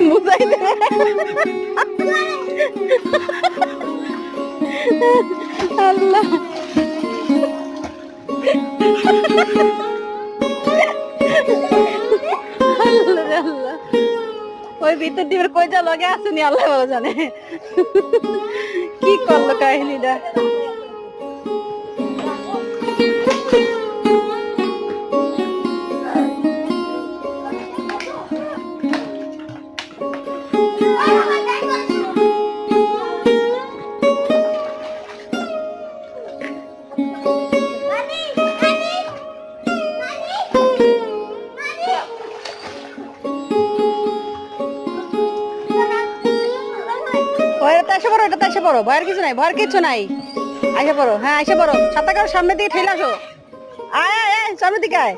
বুঝাই দে আল্লাহ আল্লাহ ওই ভিতর ডিমের কয়টা লগে আসেনি আল্লাহ ভালো জানে কি করলো কাহিনীটা এটাতে এসে পড়ো ভয়ের কিছু নাই ভয়ের কিছু নাই আইসা পড়ো হ্যাঁ আইসা পড়ো সাতটা কারো সামনের দিকে ঠেলে আসো আয় আয় আয় সামনের দিকে আয়